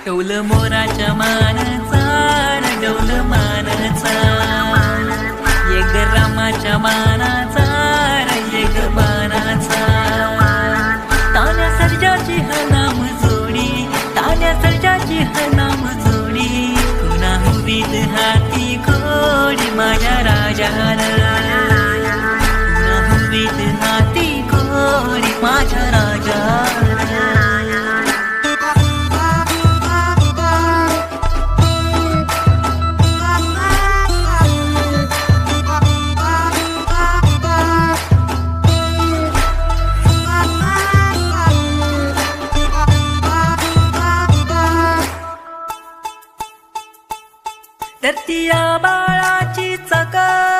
डौल मोराच्या मानचा डौल मानचा ये ग रामाच्या मानाचा ये ग बाणाचा तान्या सर्जाची हा नाम जोडी तान्या सर्जाची हा नाम जोडी कुणा हुबीत हाती घोडी माझ्या राजान कुणा हुबीत हाती घोडी माझ्या राजान तर ती या बाळाची चका